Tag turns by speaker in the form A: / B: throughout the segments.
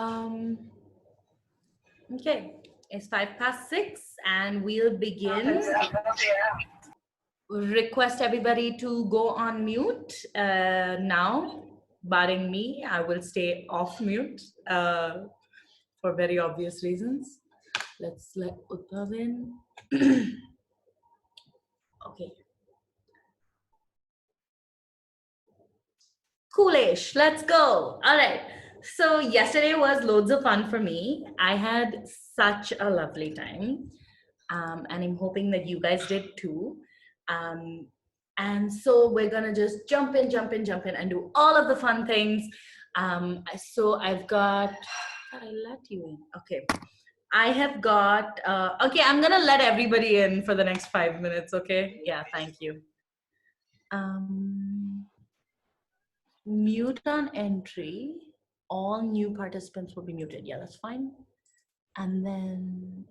A: Um, okay, it's 6:05 and we'll begin. Request everybody to go on mute now, barring me. I will stay off mute for very obvious reasons. Let's let Uddhav in. Okay. Coolish, let's go. All right. So yesterday was loads of fun for me. I had such a lovely time. And I'm hoping that you guys did too. And so we're gonna just jump in, and do all of the fun things. So I've got, I let you in. Okay. I have got, okay, I'm gonna let everybody in for the next 5 minutes, okay? Yeah, thank you. Mute on entry. All new participants will be muted. Yeah, that's fine. And then,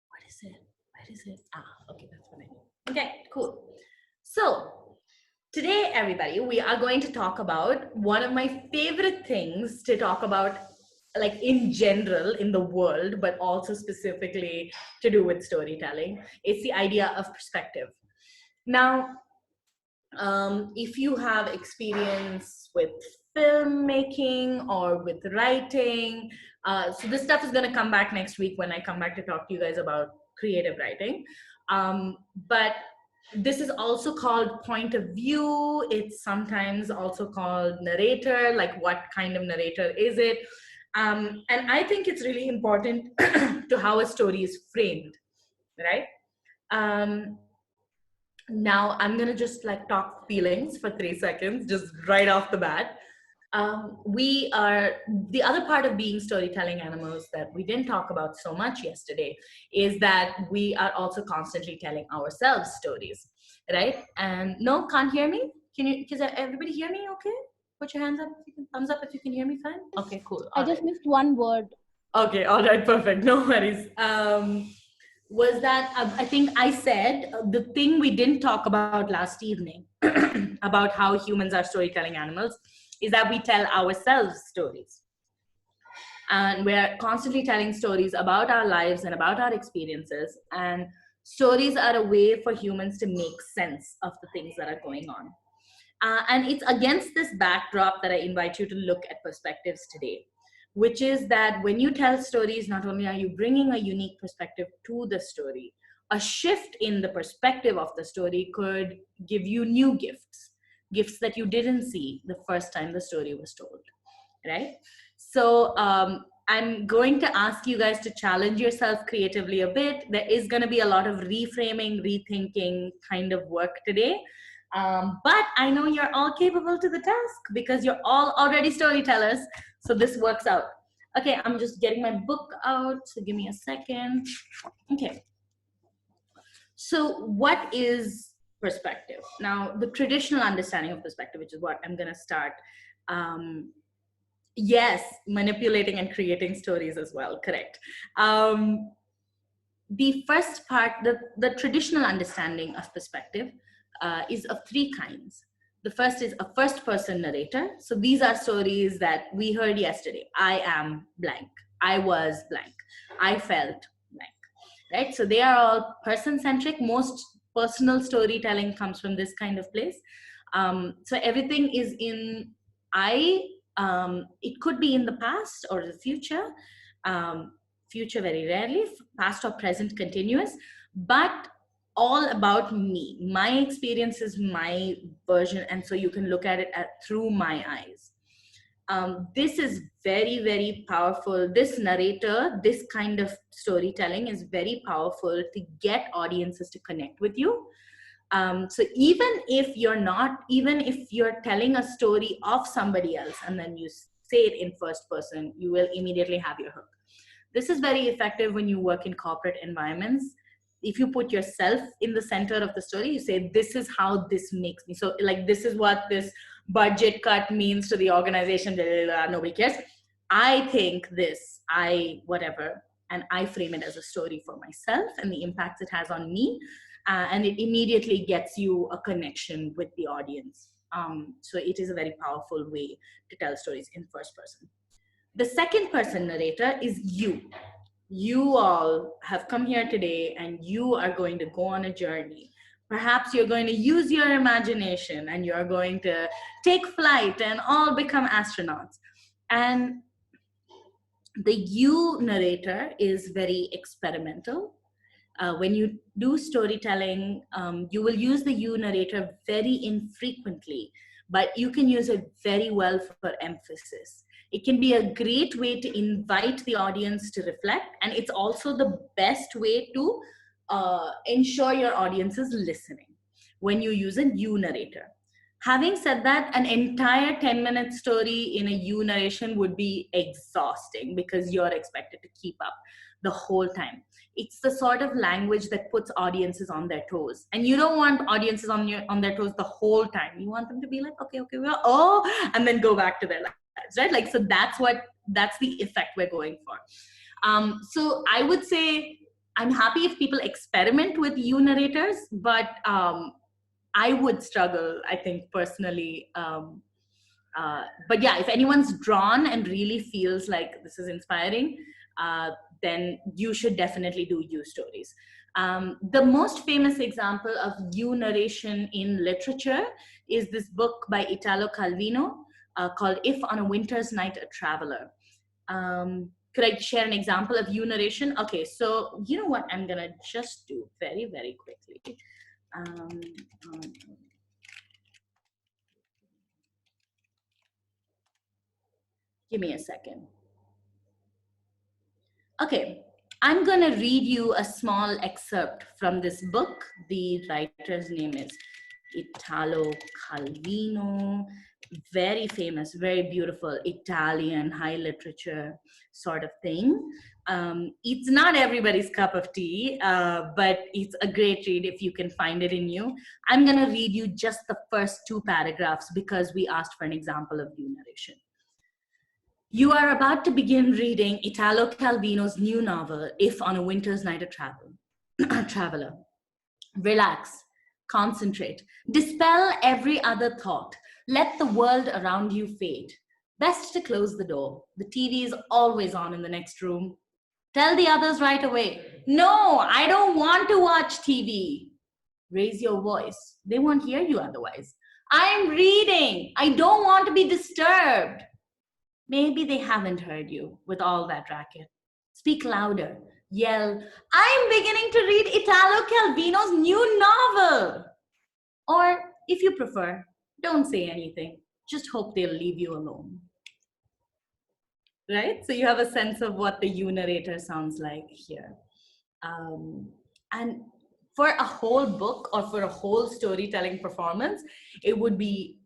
A: what is it? Where is it? Okay, that's what I need. Okay, cool. So today, everybody, we are going to talk about one of my favorite things to talk about, like in general in the world, but also specifically to do with storytelling. It's the idea of perspective. Now, if you have experience with filmmaking or with writing, so this stuff is going to come back next week when I come back to talk to you guys about creative writing. But this is also called point of view. It's sometimes also called narrator, like what kind of narrator is it? And I think it's really important to how a story is framed, right? Now I'm gonna just like talk feelings for 3 seconds, just right off the bat. We are, the other part of being storytelling animals that we didn't talk about so much yesterday is that we are also constantly telling ourselves stories, right? And no, can't hear me? Can you, can everybody hear me okay? Put your hands up, if you can, thumbs up if you can hear me fine. Okay, cool.
B: I just missed one word.
A: Okay, all right, perfect, no worries. Was that I think I said the thing we didn't talk about last evening about how humans are storytelling animals is that we tell ourselves stories. And we're constantly telling stories about our lives and about our experiences. And stories are a way for humans to make sense of the things that are going on. And it's against this backdrop that I invite you to look at perspectives today, which is that when you tell stories, not only are you bringing a unique perspective to the story, a shift in the perspective of the story could give you new gifts, gifts that you didn't see the first time the story was told, right? So I'm going to ask you guys to challenge yourself creatively a bit. There is going to be a lot of reframing, rethinking kind of work today. But I know you're all capable to the task because you're all already storytellers. So this works out. Okay, I'm just getting my book out. So give me a second. Okay. So what is perspective? Now, the traditional understanding of perspective, which is what I'm going to start. Yes, manipulating and creating stories as well. Correct. The first part, the traditional understanding of perspective is of 3 kinds. The first is a first person narrator. So these are stories that we heard yesterday. I am blank. I was blank. I felt blank. Right? So they are all person centric. Most personal storytelling comes from this kind of place. So everything is in I. It could be in the past or the future. Future very rarely, past or present continuous, but all about me. My experience is my version, and so you can look at it through my eyes. This is very, very powerful. This narrator, this kind of storytelling is very powerful to get audiences to connect with you. So even if you're telling a story of somebody else and then you say it in first person, you will immediately have your hook. This is very effective when you work in corporate environments. If you put yourself in the center of the story, you say, this is how this makes me. So like, this is what this budget cut means to the organization, blah, blah, blah, nobody cares. I think this, whatever, and I frame it as a story for myself and the impact it has on me. And it immediately gets you a connection with the audience. So it is a very powerful way to tell stories in first person. The second person narrator is you. You all have come here today and you are going to go on a journey. Perhaps you're going to use your imagination and you're going to take flight and all become astronauts. And the you narrator is very experimental. When you do storytelling, you will use the you narrator very infrequently, but you can use it very well for emphasis. It can be a great way to invite the audience to reflect, and it's also the best way to ensure your audience is listening when you use a you narrator. Having said that, an entire 10-minute story in a you narration would be exhausting because you're expected to keep up the whole time. It's the sort of language that puts audiences on their toes, and you don't want audiences on their toes the whole time. You want them to be like, okay, well, oh, and then go back to their lives, right? Like, so that's the effect we're going for. So I would say I'm happy if people experiment with you narrators, but I would struggle, I think, personally. But yeah, if anyone's drawn and really feels like this is inspiring, then you should definitely do you stories. The most famous example of you narration in literature is this book by Italo Calvino called If on a Winter's Night a Traveler. Could I share an example of you narration? Okay, so you know what I'm gonna just do very, very quickly. Give me a second. Okay, I'm going to read you a small excerpt from this book. The writer's name is Italo Calvino. Very famous, very beautiful Italian high literature sort of thing. It's not everybody's cup of tea, but it's a great read if you can find it in you. I'm going to read you just the first 2 paragraphs because we asked for an example of you narration. You are about to begin reading Italo Calvino's new novel, If on a Winter's Night a Traveler. Relax, concentrate, dispel every other thought. Let the world around you fade. Best to close the door. The TV is always on in the next room. Tell the others right away, no, I don't want to watch TV. Raise your voice. They won't hear you otherwise. I'm reading. I don't want to be disturbed. Maybe they haven't heard you with all that racket. Speak louder. Yell, I'm beginning to read Italo Calvino's new novel. Or, if you prefer, don't say anything. Just hope they'll leave you alone. Right? So you have a sense of what the you narrator sounds like here. And for a whole book or for a whole storytelling performance, it would be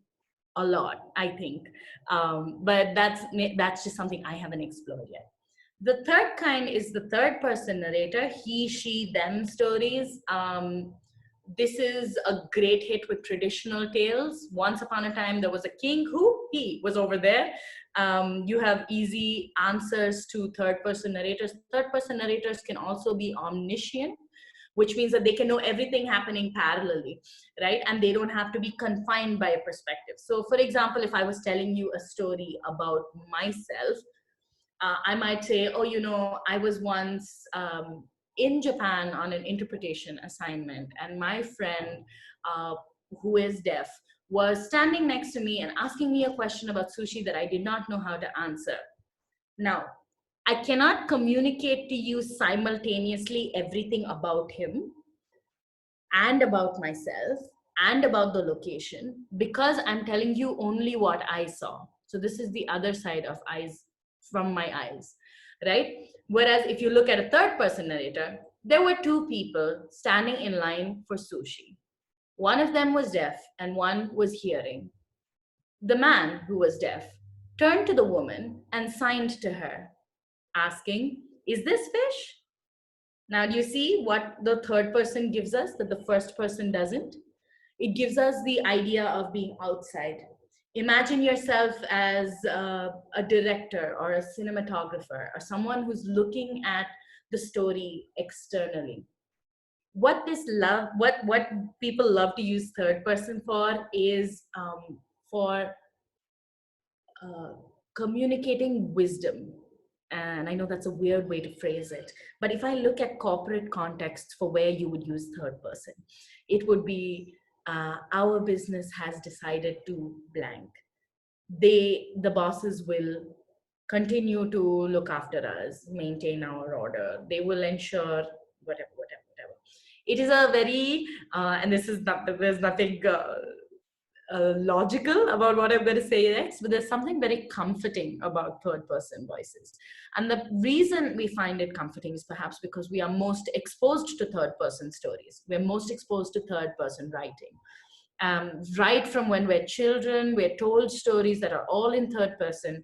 A: a lot, I think. But that's just something I haven't explored yet. The third kind is the third person narrator, he, she, them stories. This is a great hit with traditional tales. Once upon a time, there was a king who, he was over there. You have easy answers to third person narrators. Third person narrators can also be omniscient, which means that they can know everything happening parallelly, right? And they don't have to be confined by a perspective. So for example, if I was telling you a story about myself, I might say, oh, you know, I was once in Japan on an interpretation assignment, and my friend who is deaf was standing next to me and asking me a question about sushi that I did not know how to answer. Now, I cannot communicate to you simultaneously everything about him and about myself and about the location because I'm telling you only what I saw. So this is the other side of eyes from my eyes, right? Whereas if you look at a third person narrator, there were 2 people standing in line for sushi. One of them was deaf and one was hearing. The man who was deaf turned to the woman and signed to her, asking, is this fish? Now, do you see what the third person gives us that the first person doesn't? It gives us the idea of being outside. Imagine yourself as a director or a cinematographer or someone who's looking at the story externally. What people love to use third person for is for communicating wisdom. And I know that's a weird way to phrase it, but if I look at corporate contexts for where you would use third person, it would be our business has decided to blank. The bosses will continue to look after us, maintain our order. They will ensure whatever. It is a very and this is not, there's nothing logical about what I'm going to say next, but there's something very comforting about third person voices. And the reason we find it comforting is perhaps because we are most exposed to third person stories. We're most exposed to third person writing. Right from when we're children, we're told stories that are all in third person.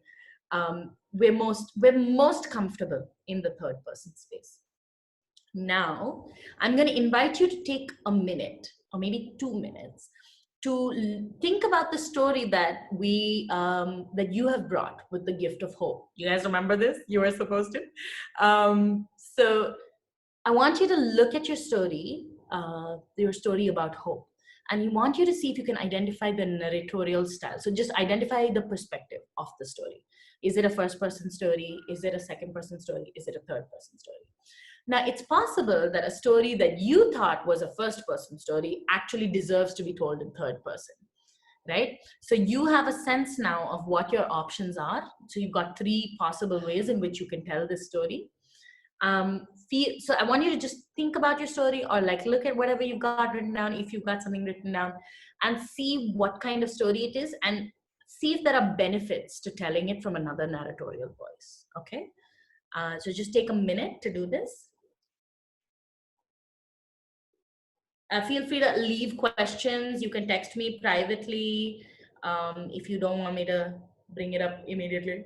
A: We're most comfortable in the third person space. Now, I'm going to invite you to take a minute or maybe 2 minutes to think about the story that that you have brought with the gift of hope. You guys remember this? You were supposed to. So I want you to look at your story about hope. And I want you to see if you can identify the narratorial style. So just identify the perspective of the story. Is it a first person story? Is it a second person story? Is it a third person story? Now, it's possible that a story that you thought was a first person story actually deserves to be told in third person, right? So you have a sense now of what your options are. So you've got 3 possible ways in which you can tell this story. So I want you to just think about your story, or like look at whatever you've got written down, if you've got something written down, and see what kind of story it is, and see if there are benefits to telling it from another narratorial voice, okay? So just take a minute to do this. Feel free to leave questions. You can text me privately if you don't want me to bring it up immediately.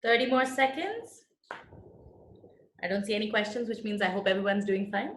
A: Thirty more seconds. I don't see any questions, which means I hope everyone's doing fine.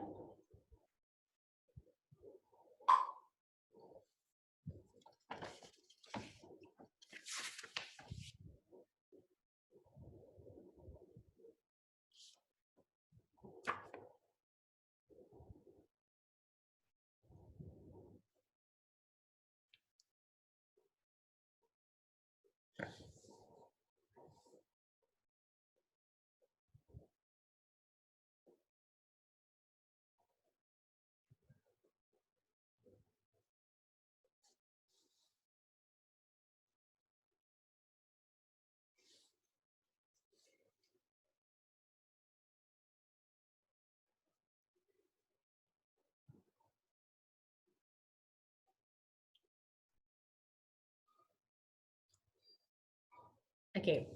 A: Okay,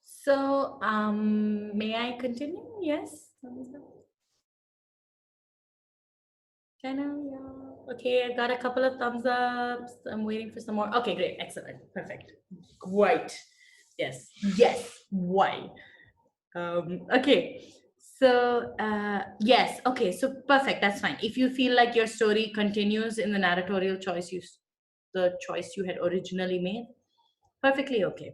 A: so may I continue? Yes. Can I? Yeah. Okay, I got a couple of thumbs ups. I'm waiting for some more. Okay, great, excellent, perfect, great. Yes, why? Okay, so yes, okay, so perfect, that's fine. If you feel like your story continues in the narratorial choice the choice you had originally made, perfectly okay.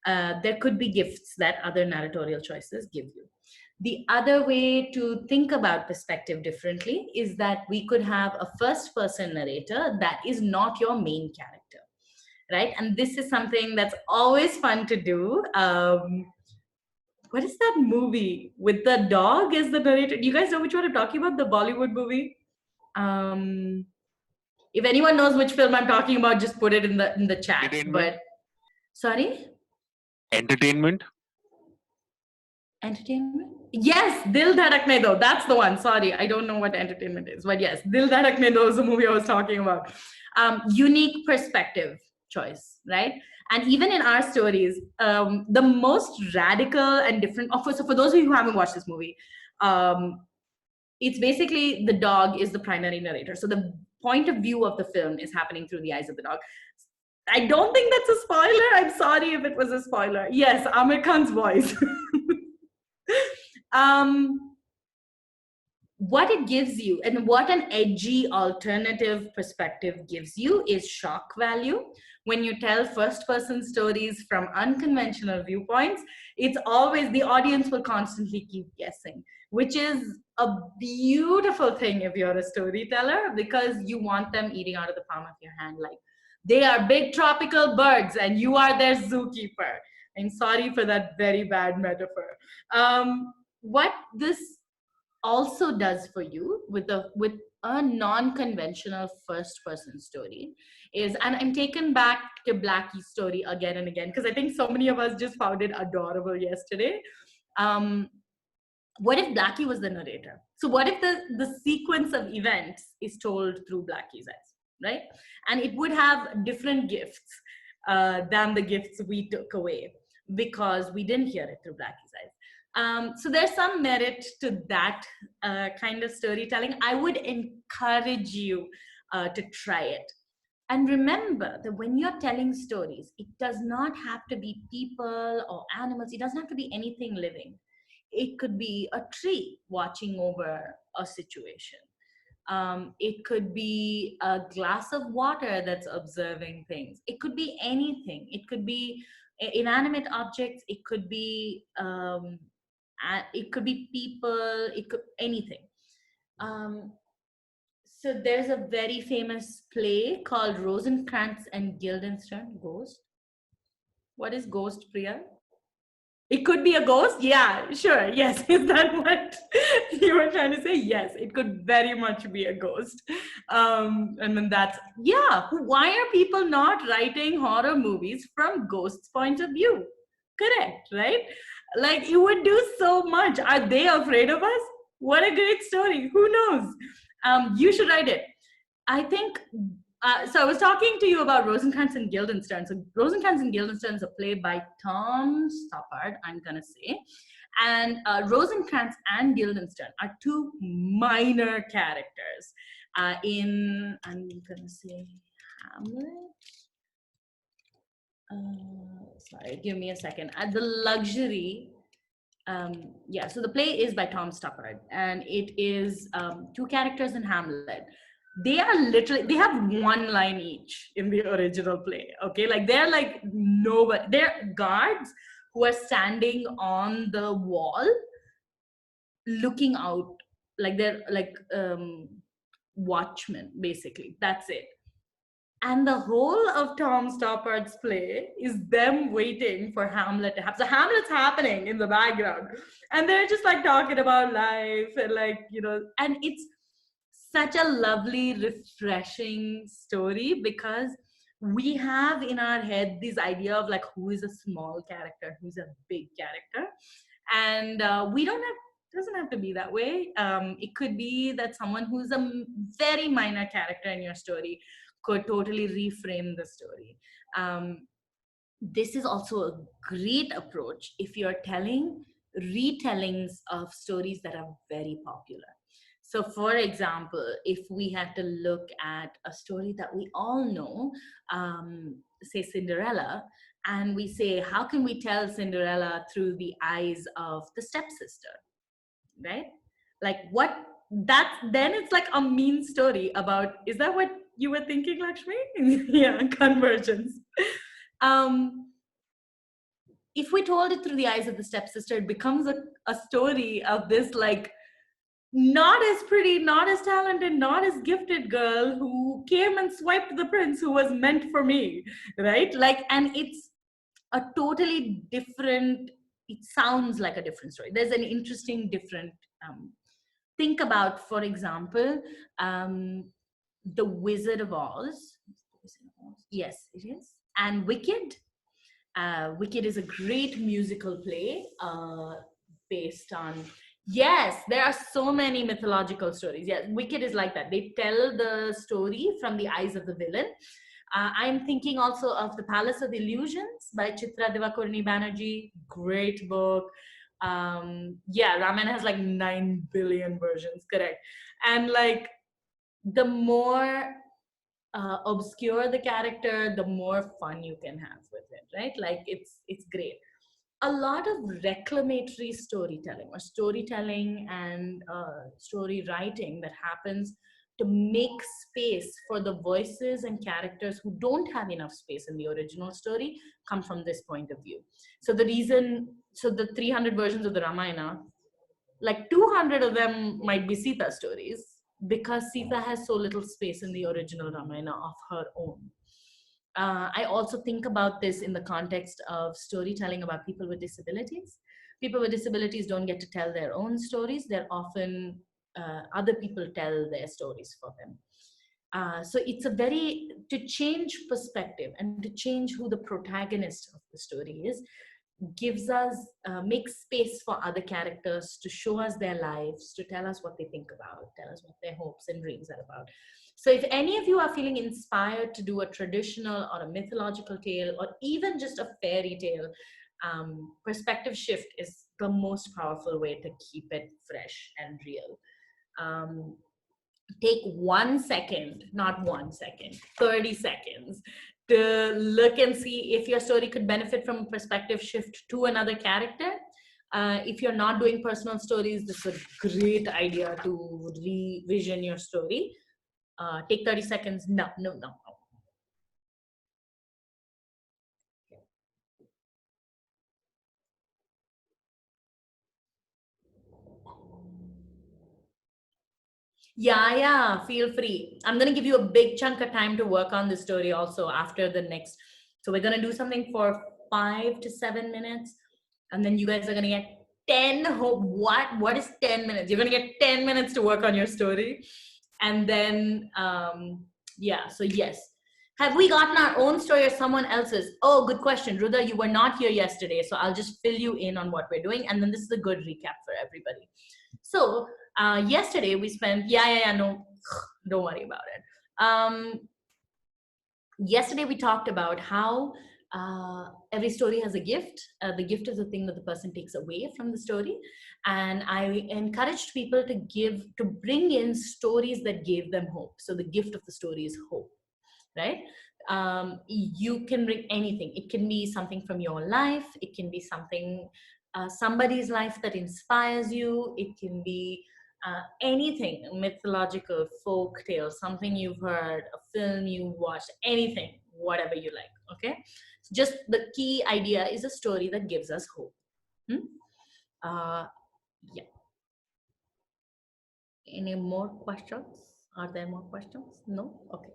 A: There could be gifts that other narratorial choices give you. The other way to think about perspective differently is that we could have a first person narrator that is not your main character, right? And this is something that's always fun to do. What is that movie with the dog as the narrator? Do you guys know which one I'm talking about? The Bollywood movie. If anyone knows which film I'm talking about, just put it in the chat. But sorry,
B: Entertainment.
A: Yes, Dil Dhadakne Do. That's the one. Sorry, I don't know what entertainment is, but yes, Dil Dhadakne Do is the movie I was talking about. Unique perspective choice, right? And even in our stories, the most radical and different. So for those of you who haven't watched this movie, it's basically the dog is the primary narrator. So the point of view of the film is happening through the eyes of the dog. I don't think that's a spoiler. I'm sorry if it was a spoiler. Yes, Amir Khan's voice. um, what it gives you and what an edgy alternative perspective gives you is shock value. When you tell first person stories from unconventional viewpoints, it's always the audience will constantly keep guessing, which is a beautiful thing if you're a storyteller, because you want them eating out of the palm of your hand. Like, they are big tropical birds and you are their zookeeper. I'm sorry for that very bad metaphor. What this also does for you with a non-conventional first person story is, and I'm taken back to Blackie's story again and again because I think so many of us just found it adorable yesterday. What if Blackie was the narrator? So what if the sequence of events is told through Blackie's eyes, right? And it would have different gifts than the gifts we took away because we didn't hear it through Blackie's eyes. So there's some merit to that kind of storytelling. I would encourage you to try it. And remember that when you're telling stories, it does not have to be people or animals. It doesn't have to be anything living. It could be a tree watching over a situation. It could be a glass of water that's observing things. It could be anything. It could be inanimate objects. It could be people, it could anything. So there's a very famous play called Rosencrantz and Guildenstern. Ghost. What is ghost, Priya? It could be a ghost. Yeah, sure. Yes. Is that what you were trying to say? Yes, it could very much be a ghost. And then why are people not writing horror movies from ghosts' point of view? Correct, right? Like, it would do so much. Are they afraid of us? What a great story. Who knows? You should write it. I think, so I was talking to you about Rosencrantz and Guildenstern. So Rosencrantz and Guildenstern is a play by Tom Stoppard, I'm going to say. And Rosencrantz and Guildenstern are two minor characters in, I'm going to say, Hamlet. Sorry, give me a second. The Luxury. So the play is by Tom Stoppard, and it is two characters in Hamlet. They have one line each in the original play. Okay, like they're like nobody. They're guards who are standing on the wall, looking out. Like they're like watchmen, basically. That's it. And the whole of Tom Stoppard's play is them waiting for Hamlet to happen. So Hamlet's happening in the background. And they're just like talking about life and like, and it's such a lovely, refreshing story because we have in our head this idea of like who is a small character, who's a big character. And doesn't have to be that way. It could be that someone who's a very minor character in your story could totally reframe the story. This is also a great approach if you're telling retellings of stories that are very popular. So for example, if we had to look at a story that we all know, say Cinderella, and we say, how can we tell Cinderella through the eyes of the stepsister, right? Like then it's like a mean story about, is that what you were thinking, Lakshmi? Yeah, convergence. If we told it through the eyes of the stepsister, it becomes a story of this like not as pretty, not as talented, not as gifted girl who came and swiped the prince who was meant for me, right? Like, and it's a totally different, it sounds like a different story. There's an interesting different, think about, for example, The Wizard of Oz. Yes, it is. And Wicked. Wicked is a great musical play based on, yes, there are so many mythological stories. Yes, Wicked is like that. They tell the story from the eyes of the villain. I'm thinking also of The Palace of Illusions by Chitra Divakaruni Banerjee. Great book. Yeah, Ramayana has like 9 billion versions, correct. And like the more obscure the character, the more fun you can have with it, right? Like it's great. A lot of reclamatory storytelling or storytelling and story writing that happens to make space for the voices and characters who don't have enough space in the original story come from this point of view. So the 300 versions of the Ramayana, like 200 of them might be Sita stories because Sita has so little space in the original Ramayana of her own. I also think about this in the context of storytelling about people with disabilities. People with disabilities don't get to tell their own stories. They're often other people tell their stories for them. So it's to change perspective and to change who the protagonist of the story is, gives us, makes space for other characters to show us their lives, to tell us what they think about, tell us what their hopes and dreams are about. So if any of you are feeling inspired to do a traditional or a mythological tale or even just a fairy tale, perspective shift is the most powerful way to keep it fresh and real. Take 1 second, not 1 second, 30 seconds to look and see if your story could benefit from a perspective shift to another character. If you're not doing personal stories, this is a great idea to revision your story. Take 30 seconds. No. Yeah, feel free. I'm going to give you a big chunk of time to work on the story also after the next. So we're going to do something for 5 to 7 minutes. And then you guys are going to get 10. What is 10 minutes? You're going to get 10 minutes to work on your story. And then, yeah, so yes. Have we gotten our own story or someone else's? Oh, good question. Rudha, you were not here yesterday. So I'll just fill you in on what we're doing. And then this is a good recap for everybody. So yesterday we spent, no, don't worry about it. Yesterday we talked about how every story has a gift. The gift is the thing that the person takes away from the story. And I encouraged people to bring in stories that gave them hope. So the gift of the story is hope, right? You can bring anything. It can be something from your life. It can be something, somebody's life that inspires you. It can be anything, mythological, folk tale, something you've heard, a film you watched, anything, whatever you like, okay? So just the key idea is a story that gives us hope. Yeah. Any more questions? Are there more questions? No? Okay.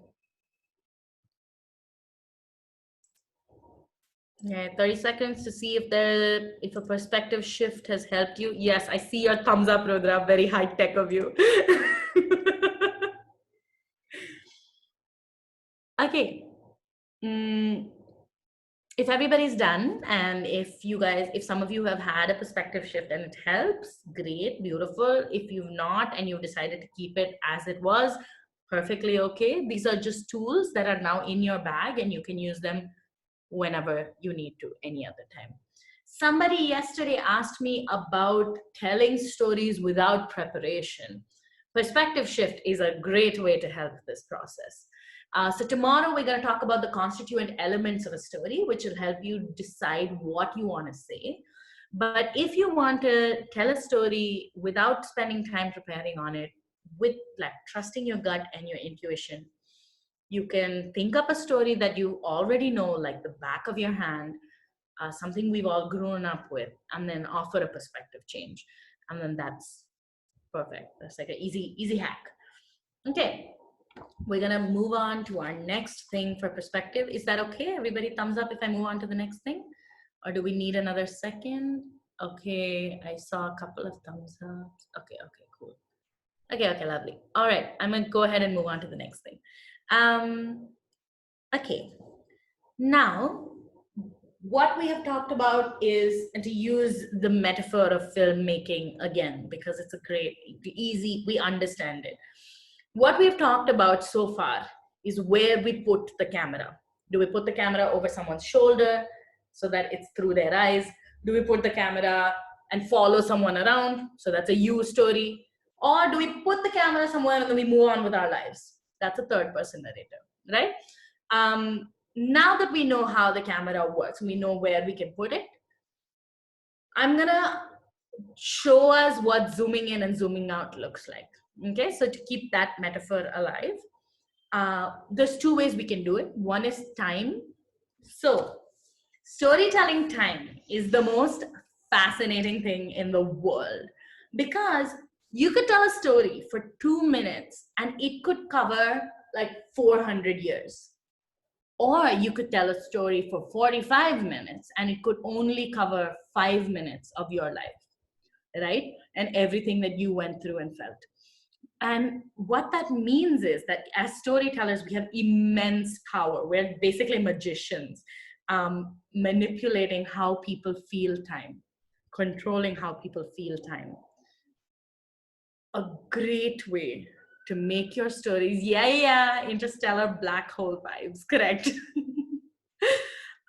A: Yeah, 30 seconds to see if a perspective shift has helped you. Yes, I see your thumbs up, Rudra. Very high tech of you. Okay. If everybody's done, and if some of you have had a perspective shift and it helps, great, beautiful. If you've not and you've decided to keep it as it was, perfectly okay. These are just tools that are now in your bag and you can use them whenever you need to, any other time. Somebody yesterday asked me about telling stories without preparation. Perspective shift is a great way to help this process. So tomorrow we're going to talk about the constituent elements of a story, which will help you decide what you want to say. But if you want to tell a story without spending time preparing on it, with like trusting your gut and your intuition, you can think up a story that you already know, like the back of your hand, something we've all grown up with, and then offer a perspective change. And then that's perfect. That's like an easy hack. Okay, we're gonna move on to our next thing for perspective. Is that okay? Everybody thumbs up if I move on to the next thing? Or do we need another second? Okay, I saw a couple of thumbs up. Okay, cool. Okay, lovely. All right, I'm gonna go ahead and move on to the next thing. Okay, now what we have talked about is, and to use the metaphor of filmmaking again, because it's a great, easy, we understand it. What we've talked about so far is where we put the camera. Do we put the camera over someone's shoulder so that it's through their eyes? Do we put the camera and follow someone around? So that's a you story. Or do we put the camera somewhere and then we move on with our lives? That's a third person narrator, right? Now that we know how the camera works, we know where we can put it, I'm gonna show us what zooming in and zooming out looks like. Okay, so to keep that metaphor alive, there's two ways we can do it. One is time. So storytelling time is the most fascinating thing in the world, because you could tell a story for 2 minutes and it could cover like 400 years. Or you could tell a story for 45 minutes and it could only cover 5 minutes of your life, right? And everything that you went through and felt. And what that means is that as storytellers, we have immense power. We're basically magicians, manipulating how people feel time, controlling how people feel time. A great way to make your stories, interstellar black hole vibes, correct.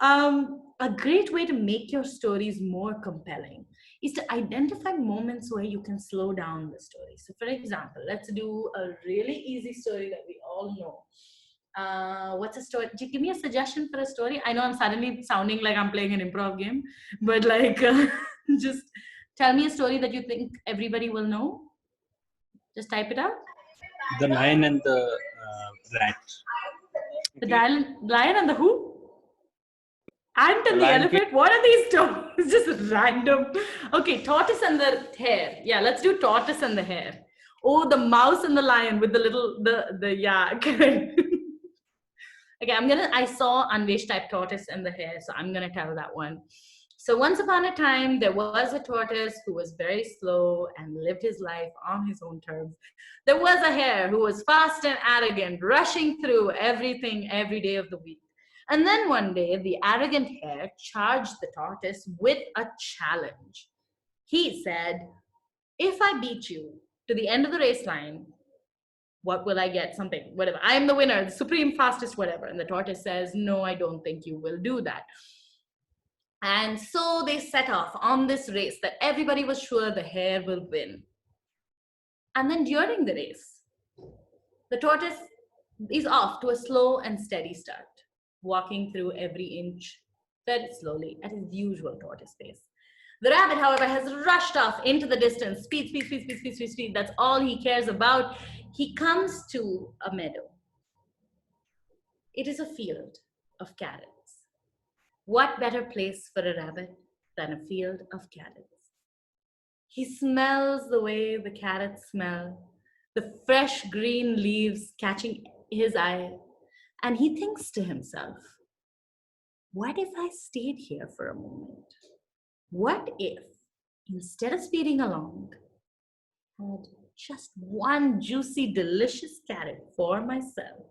A: A great way to make your stories more compelling is to identify moments where you can slow down the story. So for example, let's do a really easy story that we all know. What's a story? Give me a suggestion for a story. I know I'm suddenly sounding like I'm playing an improv game, but like just tell me a story that you think everybody will know. Just type it out.
C: The Lion and the Rat.
A: The lion and the who? Ant and the
B: Lion
A: elephant? What are these stories? Just random. Okay, tortoise and the hare. Yeah, let's do tortoise and the hare. Oh, the mouse and the lion with the little, yeah. Okay, I saw Anvesh type tortoise and the hare, so I'm gonna tell that one. So once upon a time, there was a tortoise who was very slow and lived his life on his own terms. There was a hare who was fast and arrogant, rushing through everything every day of the week. And then one day, the arrogant hare charged the tortoise with a challenge. He said, if I beat you to the end of the race line, what will I get? Something, whatever. I am the winner, the supreme fastest, whatever. And the tortoise says, no, I don't think you will do that. And so they set off on this race that everybody was sure the hare will win. And then during the race, the tortoise is off to a slow and steady start, walking through every inch very slowly at his usual tortoise pace. The rabbit, however, has rushed off into the distance. Speed, speed, speed, speed, speed, speed, speed. That's all he cares about. He comes to a meadow. It is a field of carrots. What better place for a rabbit than a field of carrots? He smells the way the carrots smell, the fresh green leaves catching his eye, and he thinks to himself, what if I stayed here for a moment? What if, instead of speeding along, I had just one juicy, delicious carrot for myself?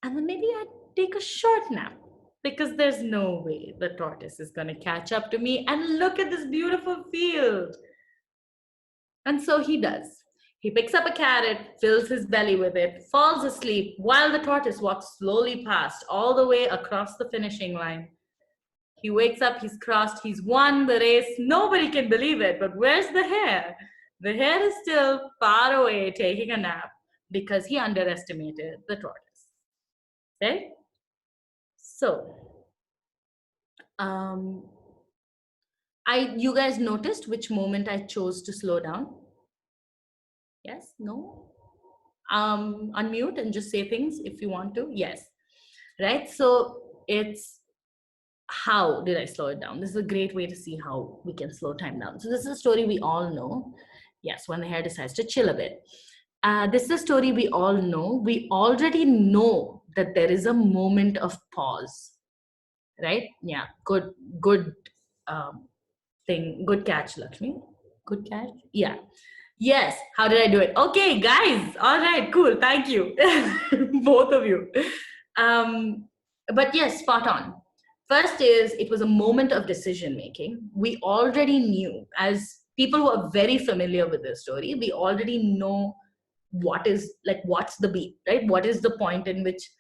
A: And then maybe I'd take a short nap, because there's no way the tortoise is going to catch up to me. And look at this beautiful field. And so he does. He picks up a carrot, fills his belly with it, falls asleep while the tortoise walks slowly past all the way across the finishing line. He wakes up, he's crossed, he's won the race. Nobody can believe it, but where's the hare? The hare is still far away taking a nap because he underestimated the tortoise. Okay? So, you guys noticed which moment I chose to slow down? Yes? No? Unmute and just say things if you want to. Yes. Right? So it's how did I slow it down? This is a great way to see how we can slow time down. So this is a story we all know. Yes, when the hare decides to chill a bit. This is a story we all know. We already know that there is a moment of pause, right? Yeah, good thing. Good catch, Lakshmi. Good catch. Yeah. Yes. How did I do it? Okay, guys. All right, cool. Thank you. Both of you. But yes, spot on. First is, it was a moment of decision making. We already knew, as people who are very familiar with this story, we already know what's the beat, right? What is the point in which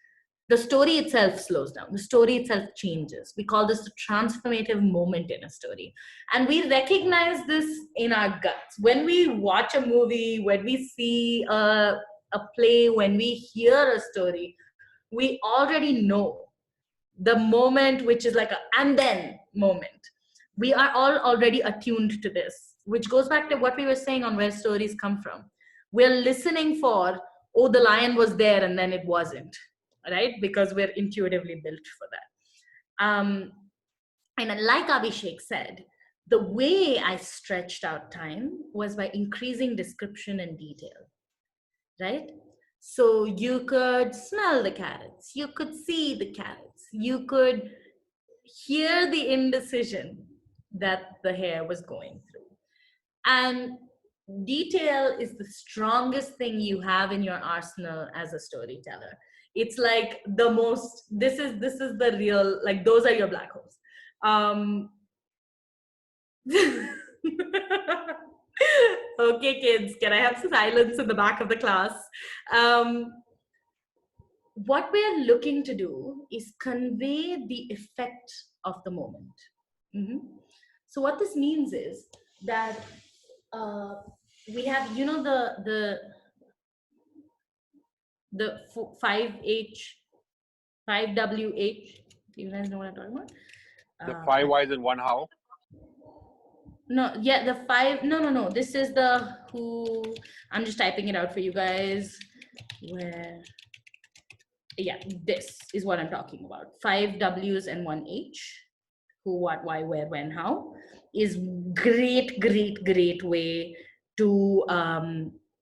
A: the story itself slows down. The story itself changes. We call this the transformative moment in a story. And we recognize this in our guts. When we watch a movie, when we see a play, when we hear a story, we already know the moment, which is like a and then moment. We are all already attuned to this, which goes back to what we were saying on where stories come from. We're listening for, oh, the lion was there and then it wasn't, right? Because we're intuitively built for that. And like Abhishek said, the way I stretched out time was by increasing description and detail, right? So you could smell the carrots, you could see the carrots, you could hear the indecision that the hare was going through. And detail is the strongest thing you have in your arsenal as a storyteller. It's like the most, this is the real, like those are your black holes. Okay, kids, can I have silence in the back of the class? What we're looking to do is convey the effect of the moment. So what this means is that we have, you know, the 5H, 5WH. You guys know what I'm talking about?
B: The 5 whys and 1 how.
A: No, yeah, the 5. No. This is the who. I'm just typing it out for you guys. Where? Yeah, this is what I'm talking about. 5 W's and 1 H. Who, what, why, where, when, how is great way to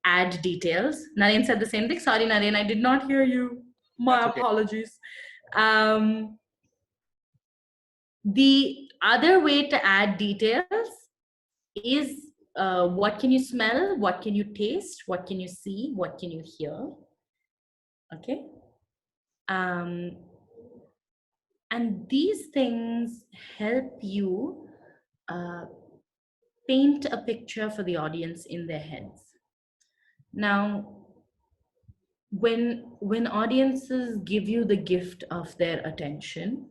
A: add details. Naren said the same thing. Sorry, Naren, I did not hear you. My apologies. The other way to add details is what can you smell, what can you taste, what can you see, what can you hear. Okay. And these things help you paint a picture for the audience in their heads. Now, when audiences give you the gift of their attention,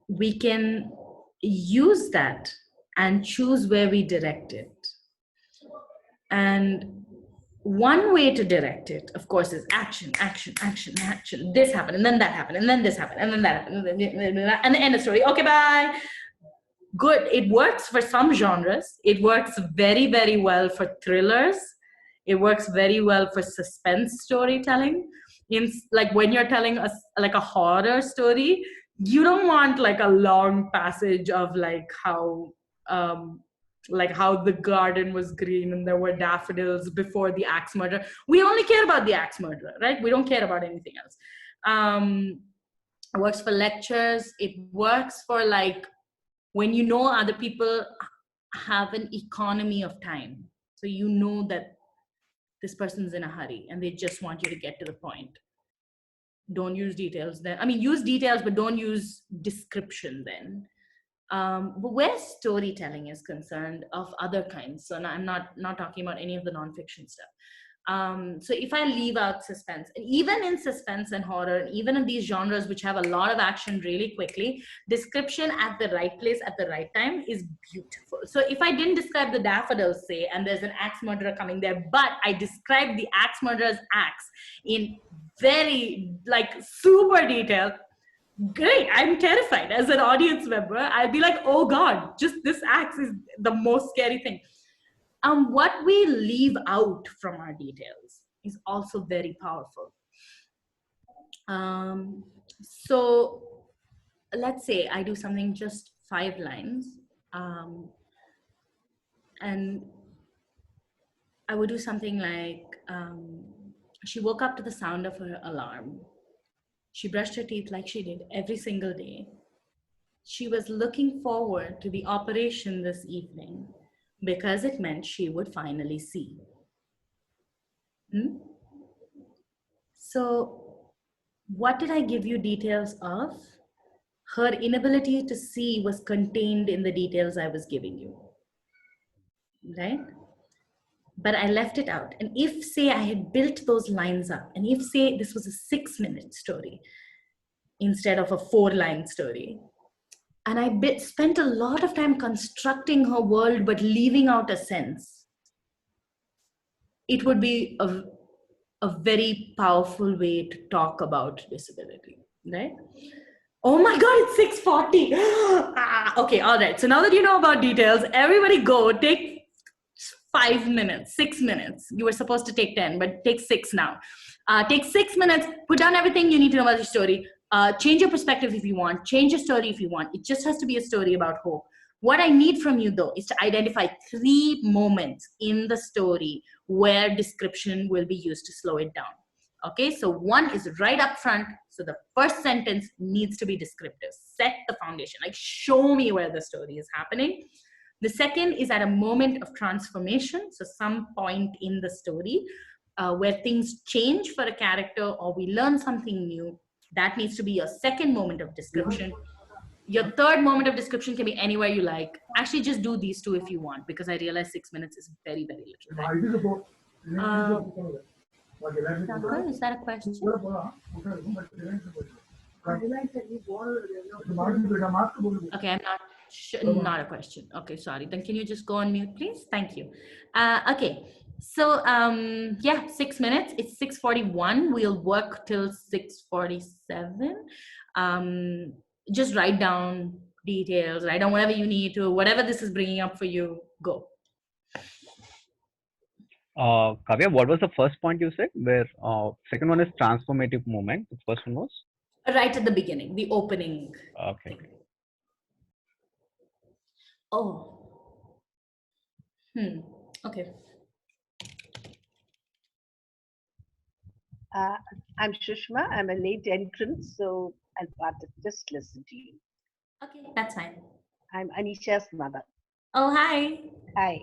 A: we can use that and choose where we direct it. And one way to direct it, of course, is action. This happened, and then that happened, and then this happened, and then that happened, and the end of the story. Okay, bye. Good. It works for some genres. It works very, very well for thrillers. It works very well for suspense storytelling. Like when you're telling like a horror story, you don't want like a long passage of like how the garden was green and there were daffodils before the axe murder. We only care about the axe murderer, right? We don't care about anything else. It works for lectures. It works for like when you know other people have an economy of time. So you know that this person's in a hurry and they just want you to get to the point. Don't use details then. I mean, use details, but don't use description then. But where storytelling is concerned of other kinds, so I'm not talking about any of the nonfiction stuff. So if I leave out suspense, and even in suspense and horror, and even in these genres which have a lot of action really quickly, description at the right place at the right time is beautiful. So if I didn't describe the daffodils, say, and there's an axe murderer coming there, but I described the axe murderer's axe in very like super detail, great. I'm terrified as an audience member. I'd be like, oh God, just this axe is the most scary thing. What we leave out from our details is also very powerful. So let's say I do something just 5 lines, and I would do something like, she woke up to the sound of her alarm. She brushed her teeth like she did every single day. She was looking forward to the operation this evening because it meant she would finally see. So what did I give you details of? Her inability to see was contained in the details I was giving you, right? but I left it out. And if, say, I had built those lines up, and if, say, this was a 6-minute story instead of a 4-line story, and I spent a lot of time constructing her world but leaving out a sense, it would be a very powerful way to talk about disability, right? Oh my God, it's 6:40. Okay, all right. So now that you know about details, everybody go take 5 minutes, 6 minutes. You were supposed to take 10, but take 6 now. Take 6 minutes, put down everything you need to know about the story. Change your perspective if you want, change your story if you want. It just has to be a story about hope. What I need from you, though, is to identify 3 moments in the story where description will be used to slow it down. Okay, so one is right up front. So the first sentence needs to be descriptive. Set the foundation, like show me where the story is happening. The second is at a moment of transformation. So some point in the story where things change for a character or we learn something new. That needs to be your second moment of description. Your third moment of description can be anywhere you like. Actually, just do these 2 if you want, because I realize 6 minutes is very, very little time. Shankar, is that a question? Okay, I'm not a question. Okay, sorry. Then can you just go on mute, please? Thank you. Okay, so yeah, 6 minutes. It's 6:41. We'll work till 6:47. Just write down details, write down whatever you need to, whatever this is bringing up for you, go.
D: Kavya, what was the first point you said? Where second one is transformative moment. The first one was
A: right at the beginning, the opening.
D: Okay.
A: Thing. Oh. Okay.
E: I'm Shushma. I'm a late entrant, so I'll just listen to you.
A: Okay, that's fine.
E: I'm Anisha's mother.
A: Oh, hi.
E: Hi.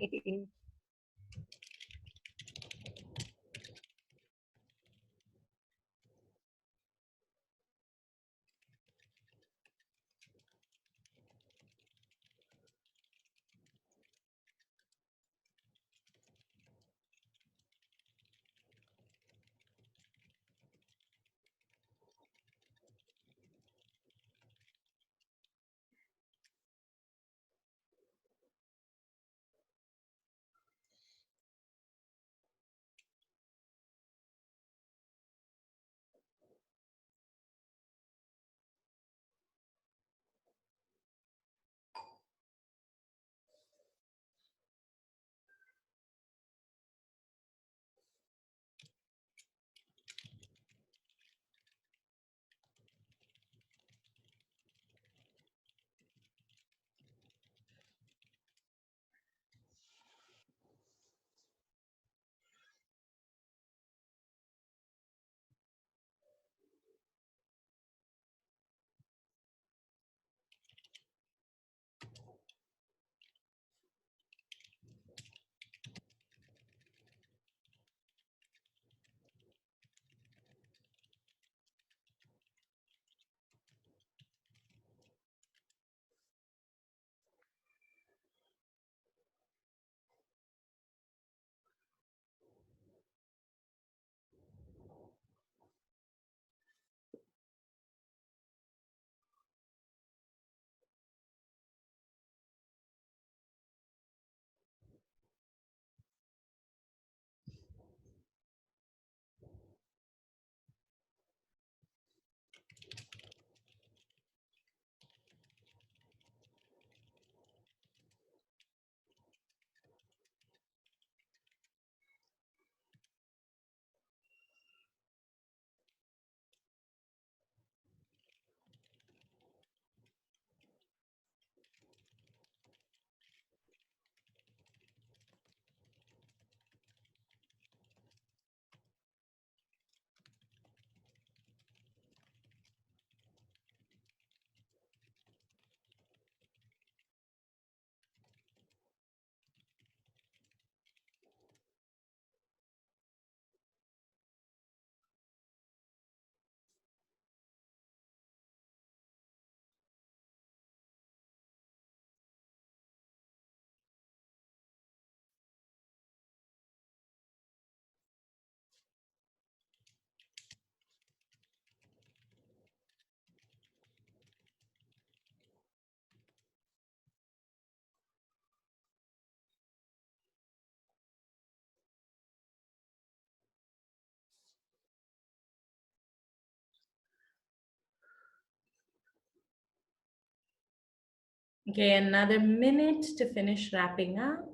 A: Okay, another minute to finish wrapping up.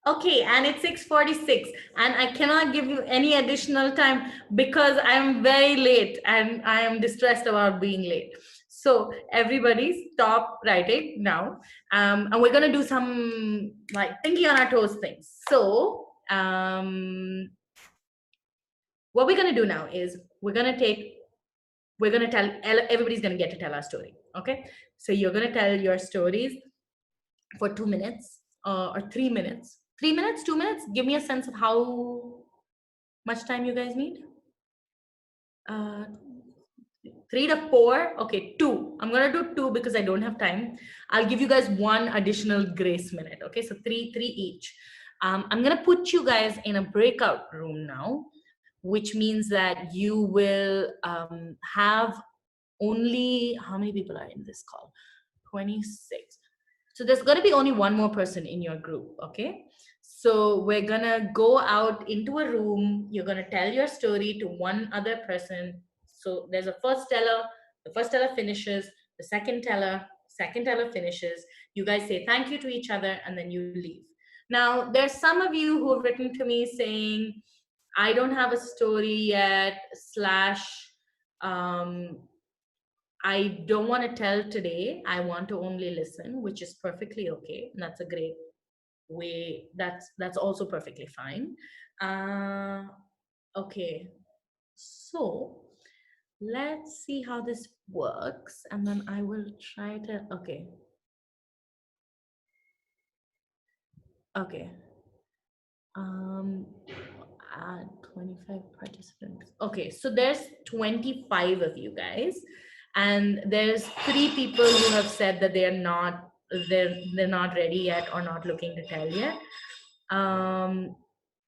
A: Okay, and it's 6:46, and I cannot give you any additional time because I'm very late and I am distressed about being late. So everybody stop writing now. And we're gonna do some like thinking on our toes things. So what we're gonna do now is we're gonna tell, everybody's gonna get to tell our story. Okay, so you're gonna tell your stories for 2 minutes or 3 minutes. 3 minutes, 2 minutes? Give me a sense of how much time you guys need. 3 to 4. Okay, 2. I'm gonna do 2 because I don't have time. I'll give you guys 1 additional grace minute. Okay, so 3 each. I'm gonna put you guys in a breakout room now, which means that you will have only, how many people are in this call? 26. So there's going to be only 1 more person in your group, okay? So we're going to go out into a room. You're going to tell your story to 1 other person. So there's a first teller. The first teller finishes. The second teller finishes. You guys say thank you to each other and then you leave. Now, there's some of you who have written to me saying, I don't have a story yet, I don't want to tell today. I want to only listen, which is perfectly okay. And that's a great way. That's also perfectly fine. Okay. So let's see how this works. And then I will try to, okay. Okay. 25 participants. Okay, so there's 25 of you guys, and there's 3 people who have said that they're not ready yet or not looking to tell yet.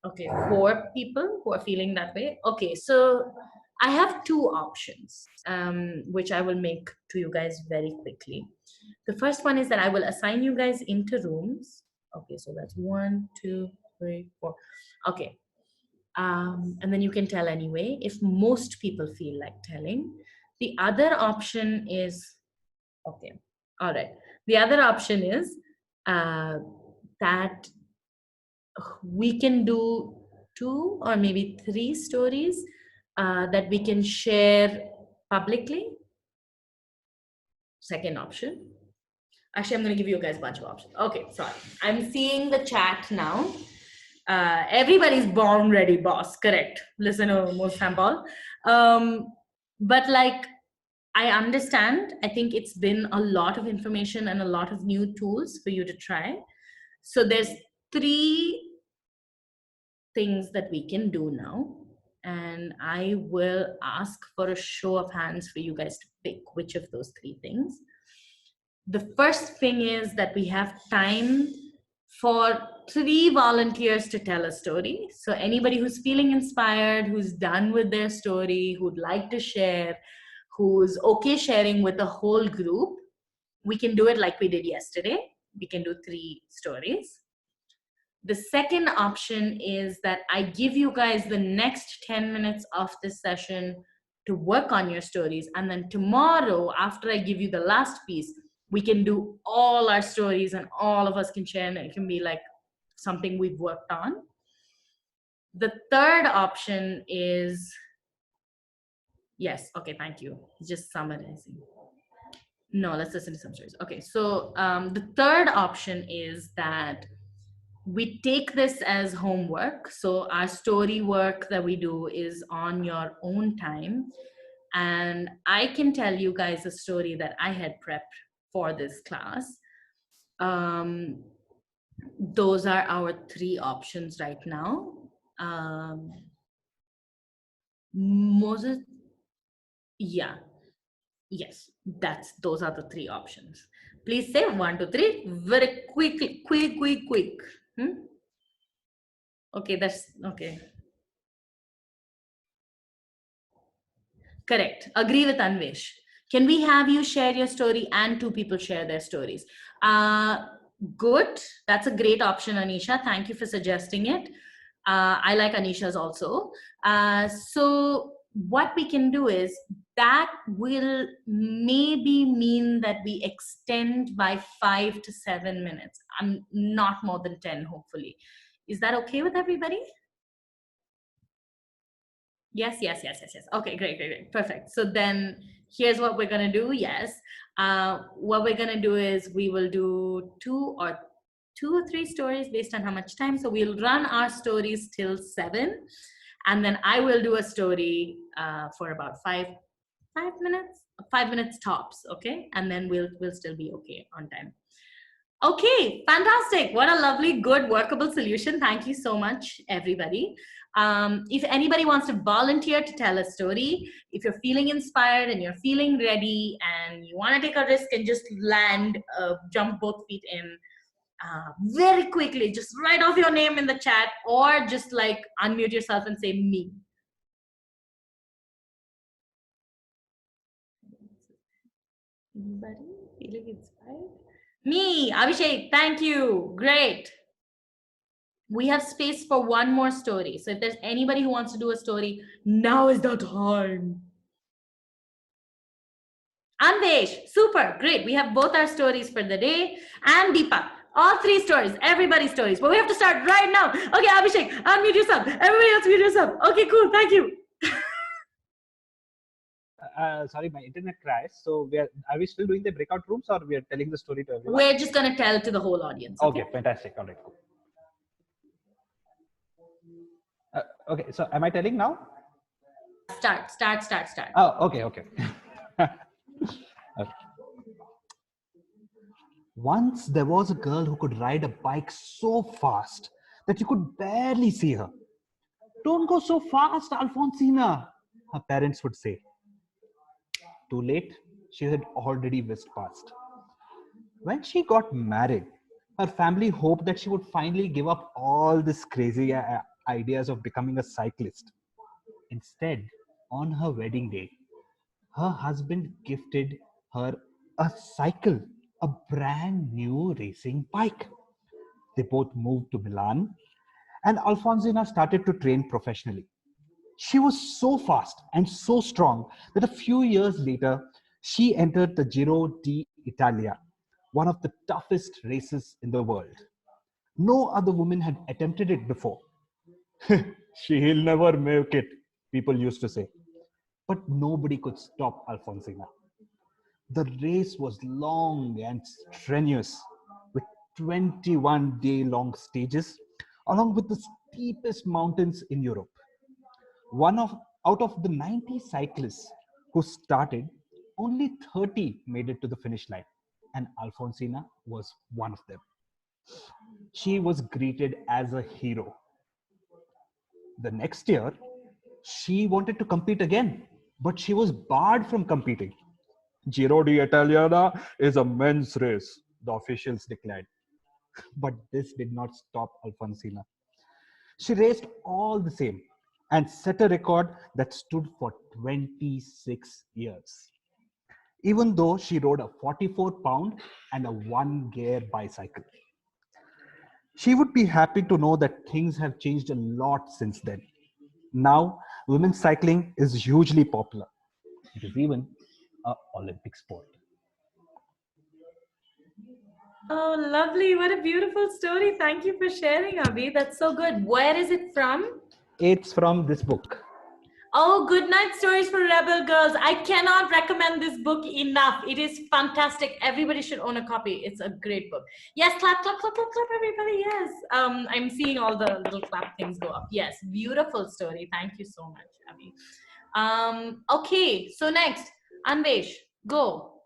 A: Okay, 4 people who are feeling that way. Okay, so I have 2 options, which I will make to you guys very quickly. The first one is that I will assign you guys into rooms. Okay, so that's 1, 2, 3, 4. Okay. And then you can tell anyway if most people feel like telling. The other option is, okay, all right. The other option is that we can do 2 or maybe 3 stories that we can share publicly. Second option. Actually, I'm going to give you guys a bunch of options. Okay, sorry. I'm seeing the chat now. Everybody's born ready, boss. Correct. Listen to most sample. But like, I understand. I think it's been a lot of information and a lot of new tools for you to try. So there's 3 things that we can do now. And I will ask for a show of hands for you guys to pick which of those 3 things. The first thing is that we have time for 3 volunteers to tell a story. So anybody who's feeling inspired, who's done with their story, who'd like to share, who's okay sharing with the whole group, we can do it like we did yesterday. We can do 3 stories. The second option is that I give you guys the next 10 minutes of this session to work on your stories. And then tomorrow, after I give you the last piece, we can do all our stories and all of us can share, and it can be like something we've worked on. The third option is, yes, okay, thank you. Just summarizing. No, let's listen to some stories. Okay, so the third option is that we take this as homework. So our story work that we do is on your own time. And I can tell you guys a story that I had prepped for this class. Those are our three options right now. Moses, yeah, yes, those are the three options. Please say 1, 2, 3 very quickly, quick. Okay, that's okay. Correct. Agree with Anvesh. Can we have you share your story and 2 people share their stories? Good. That's a great option, Anisha. Thank you for suggesting it. I like Anisha's also. So what we can do is that will maybe mean that we extend by 5 to 7 minutes. I'm not more than 10, hopefully. Is that okay with everybody? Yes. Okay, great. Perfect. So then here's what we're going to do. Yes. What we're going to do is we will do two or 3 stories based on how much time. So we'll run our stories till 7. And then I will do a story for about 5 minutes, 5 minutes tops. Okay. And then we'll still be okay on time. Okay, fantastic. What a lovely, good, workable solution. Thank you so much, everybody. If anybody wants to volunteer to tell a story, if you're feeling inspired and you're feeling ready and you want to take a risk and just land, jump both feet in very quickly, just write off your name in the chat or just like unmute yourself and say me. Anybody feeling inspired? Me, Abhishek, thank you. Great. We have space for one more story. So if there's anybody who wants to do a story, now is the time. Anvesh, super, great. We have both our stories for the day. And Deepa, all 3 stories, everybody's stories. But we have to start right now. Okay, Abhishek, unmute yourself. Everybody else mute yourself. Okay, cool, thank you.
C: Sorry, my internet crashed. So are we still doing the breakout rooms or we are telling the story to everyone?
A: We're just gonna tell to the whole audience.
C: Okay, fantastic. All right. Okay, so am I telling now?
A: Start.
C: Oh, okay. Okay. Once there was a girl who could ride a bike so fast that you could barely see her. Don't go so fast, Alfonsina, her parents would say. Too late, she had already whisked past. When she got married, her family hoped that she would finally give up all these crazy ideas of becoming a cyclist. Instead, on her wedding day, her husband gifted her a cycle, a brand new racing bike. They both moved to Milan, and Alfonsina started to train professionally. She was so fast and so strong that a few years later, she entered the Giro d'Italia, one of the toughest races in the world. No other woman had attempted it before. She'll never make it, people used to say. But nobody could stop Alfonsina. The race was long and strenuous, with 21-day-long stages, along with the steepest mountains in Europe. Out of the 90 cyclists who started, only 30 made it to the finish line, and Alfonsina was one of them. She was greeted as a hero. The next year, she wanted to compete again, but she was barred from competing. Giro d'Italia is a men's race, the officials declared. But this did not stop Alfonsina. She raced all the same and set a record that stood for 26 years. Even though she rode a 44-pound and a 1-gear bicycle. She would be happy to know that things have changed a lot since then. Now, women's cycling is hugely popular. It is even an Olympic sport.
A: Oh, lovely. What a beautiful story. Thank you for sharing, Abhi. That's so good. Where is it from?
C: It's from this book.
A: Oh, Good Night Stories for Rebel Girls. I cannot recommend this book enough. It is fantastic. Everybody should own a copy. It's a great book. Yes, clap, clap, clap, clap, clap, everybody. Yes. I'm seeing all the little clap things go up. Yes, beautiful story. Thank you so much, Abhi. Okay, so next, Anvesh, go.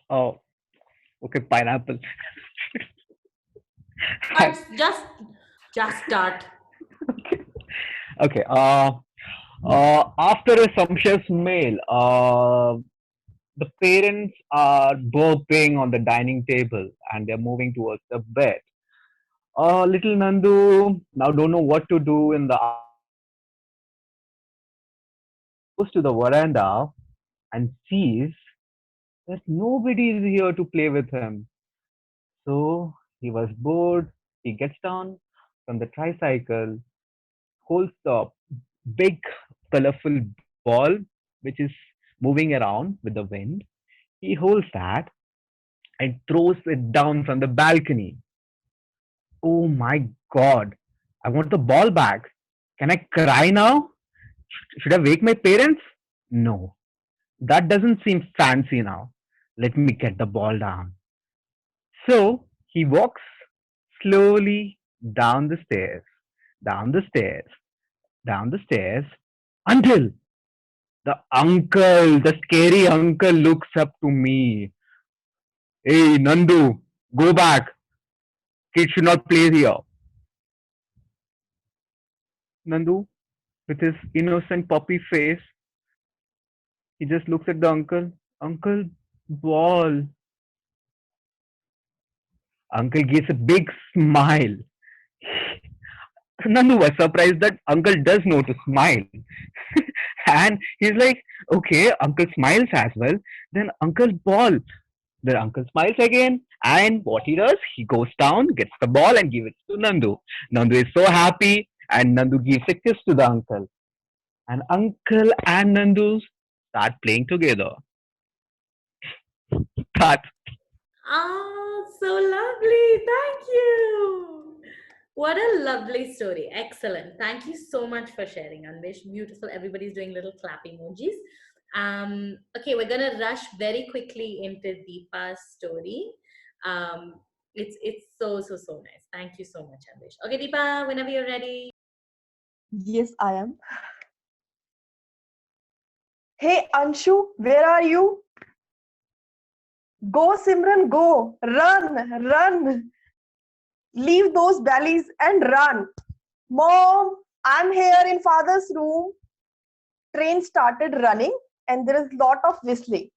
D: Oh, okay, pineapple.
A: But just start.
D: Okay. After a sumptuous meal, the parents are burping on the dining table and they're moving towards the bed. Little Nandu now don't know what to do in the goes to the veranda and sees that nobody is here to play with him. So he was bored. He gets down from the tricycle, holds the big, colorful ball which is moving around with the wind. He holds that and throws it down from the balcony. Oh my god, I want the ball back. Can I cry now? Should I wake my parents? No, that doesn't seem fancy now. Let me get the ball down. So he walks slowly down the stairs, down the stairs, down the stairs until the scary uncle looks up to me. Hey, Nandu, go back. Kids should not play here. Nandu, with his innocent puppy face, he just looks at the uncle. Uncle, ball. Uncle gives a big smile. Nandu was surprised that uncle does know to smile. And he's like, okay, uncle smiles as well. Then uncle ball. Then uncle smiles again. And what he does, he goes down, gets the ball and gives it to Nandu. Nandu is so happy and Nandu gives a kiss to the uncle. And uncle and Nandu start playing together. That
A: Ah, so lovely. Thank you. What a lovely story. Excellent. Thank you so much for sharing, Anvesh. Beautiful. Everybody's doing little clap emojis. Okay, we're gonna rush very quickly into Deepa's story. It's so nice. Thank you so much, Anvesh. Okay, Deepa, whenever you're ready.
F: Yes, I am. Hey, Anshu, where are you? Go, Simran, go. Run, run. Leave those bellies and run. Mom, I'm here in father's room. Train started running and there is lot of whistling.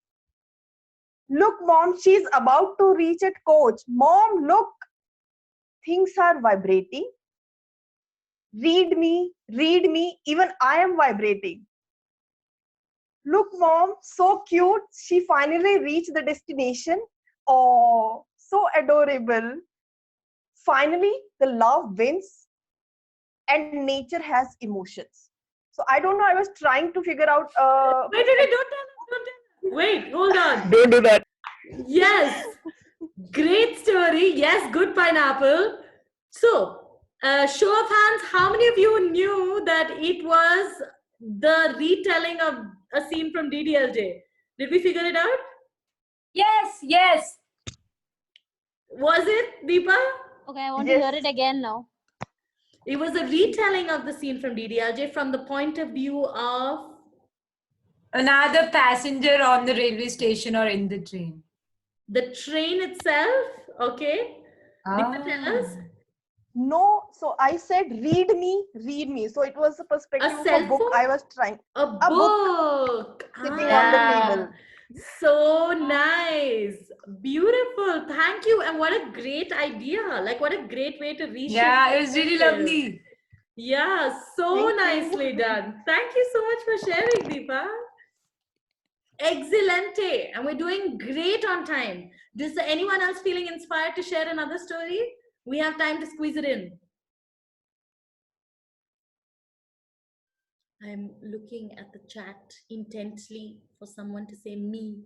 F: Look, mom, she's about to reach at coach. Mom, look. Things are vibrating. Read me, even I am vibrating. Look, mom, so cute. She finally reached the destination. Oh, so adorable. Finally, the love wins and nature has emotions. So I don't know, I was trying to figure out.
A: Wait, don't tell us, don't tell us. Wait, hold on.
D: don't do that.
A: Yes, great story. Yes, good pineapple. So, show of hands, how many of you knew that it was the retelling of a scene from DDLJ? Did we figure it out?
G: Yes.
A: Was it, Deepa?
G: Okay, I want to hear it again now.
A: It was a retelling of the scene from DDLJ from the point of view of
H: another passenger on the railway station or in the train.
A: the train itself. Okay. Deepa, tell us.
F: No, so I said read me. So it was a perspective of
A: cell
F: a book
A: phone?
F: I was trying.
A: A book.
F: Sitting on the table.
A: So nice. Beautiful. Thank you. And what a great idea. Like, what a great way to reach.
H: Yeah, it was really lovely.
A: Yeah, so
F: Thank you.
A: nicely done. Thank you so much for sharing, Deepa. Excelente. And we're doing great on time. Is there anyone else feeling inspired to share another story? We have time to squeeze it in. I'm looking at the chat intently for someone to say me.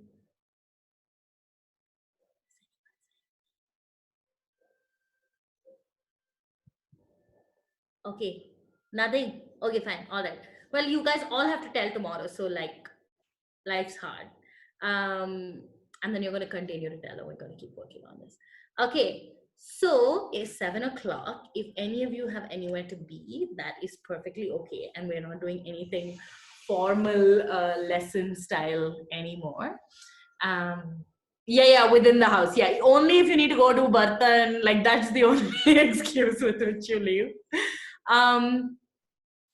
A: Okay, nothing. Okay, fine. All right. Well, you guys all have to tell tomorrow. So like, life's hard. And then you're going to continue to tell, and we're going to keep working on this. Okay. So it's 7 o'clock. If any of you have anywhere to be, that is perfectly okay. And we're not doing anything formal lesson style anymore. Yeah, within the house. Yeah, only if you need to go to Bartan, like that's the only excuse with which you leave.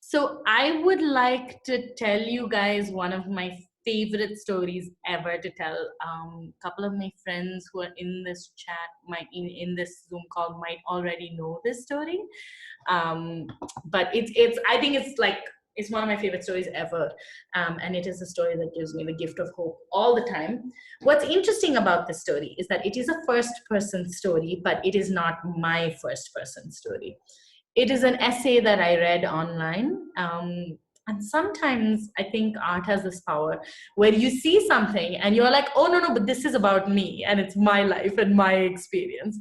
A: So I would like to tell you guys one of my favorite stories ever to tell. A couple of my friends who are in this chat, in this Zoom call, might already know this story. But it's I think it's one of my favorite stories ever, and it is a story that gives me the gift of hope all the time. What's interesting about this story is that it is a first-person story, but it is not my first-person story. It is an essay that I read online. And sometimes I think art has this power where you see something and you're like, oh, no, but this is about me and it's my life and my experience.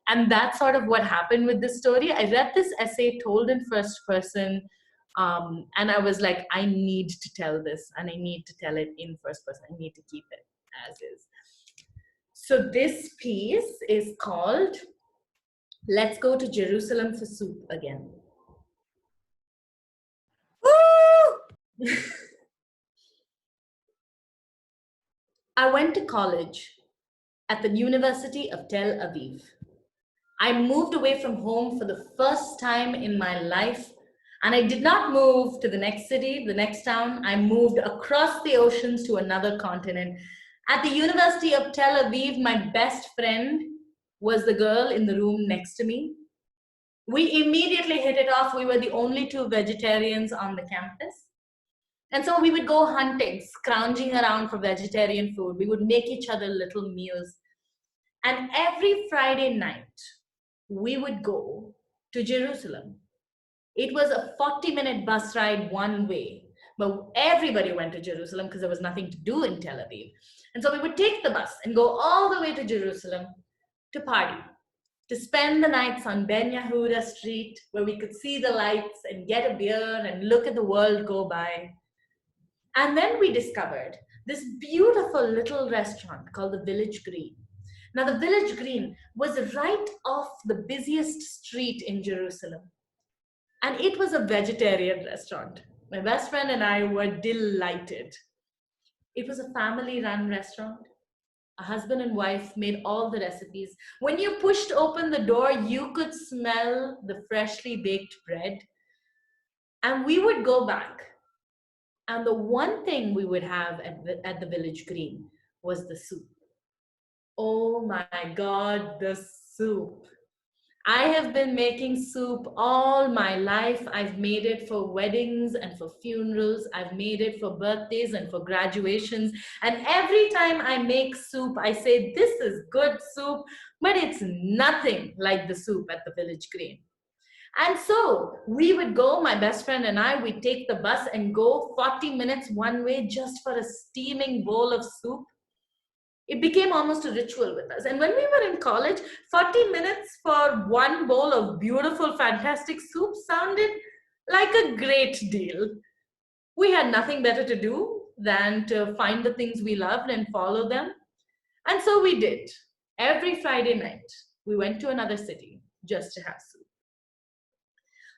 A: And that's sort of what happened with this story. I read this essay told in first person, and I was like, I need to tell this and I need to tell it in first person. I need to keep it as is. So this piece is called Let's Go to Jerusalem for Soup Again. Woo! I went to college at the University of Tel Aviv. I moved away from home for the first time in my life, and I did not move to the next city, the next town. I moved across the oceans to another continent. At the University of Tel Aviv, my best friend was the girl in the room next to me. We immediately hit it off. We were the only two vegetarians on the campus. And so we would go hunting, scrounging around for vegetarian food. We would make each other little meals. And every Friday night, we would go to Jerusalem. It was a 40-minute bus ride one way, but everybody went to Jerusalem because there was nothing to do in Tel Aviv. And so we would take the bus and go all the way to Jerusalem to party, to spend the nights on Ben Yehuda Street, where we could see the lights and get a beer and look at the world go by. And then we discovered this beautiful little restaurant called the Village Green. Now, the Village Green was right off the busiest street in Jerusalem. And it was a vegetarian restaurant. My best friend and I were delighted. It was a family-run restaurant. A husband and wife made all the recipes. When you pushed open the door, you could smell the freshly baked bread. And we would go back. And the one thing we would have at the Village Green was the soup. Oh my God, the soup. I have been making soup all my life. I've made it for weddings and for funerals. I've made it for birthdays and for graduations. And every time I make soup, I say, this is good soup, but it's nothing like the soup at the Village Green. And so we would go, my best friend and I, we'd take the bus and go 40 minutes one way just for a steaming bowl of soup. It became almost a ritual with us. And when we were in college, 40 minutes for one bowl of beautiful, fantastic soup sounded like a great deal. We had nothing better to do than to find the things we loved and follow them. And so we did. Every Friday night, we went to another city just to have soup.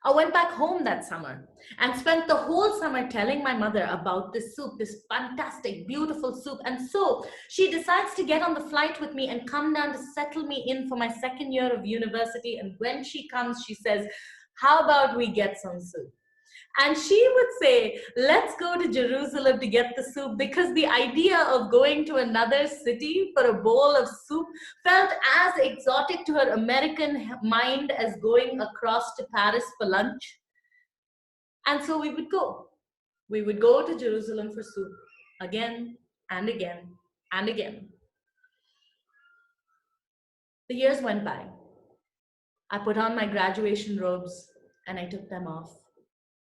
A: I went back home that summer and spent the whole summer telling my mother about this soup, this fantastic, beautiful soup. And so she decides to get on the flight with me and come down to settle me in for my second year of university. And when she comes, she says, how about we get some soup? And she would say, let's go to Jerusalem to get the soup, because the idea of going to another city for a bowl of soup felt as exotic to her American mind as going across to Paris for lunch. And so we would go. We would go to Jerusalem for soup again and again and again. The years went by. I put on my graduation robes and I took them off.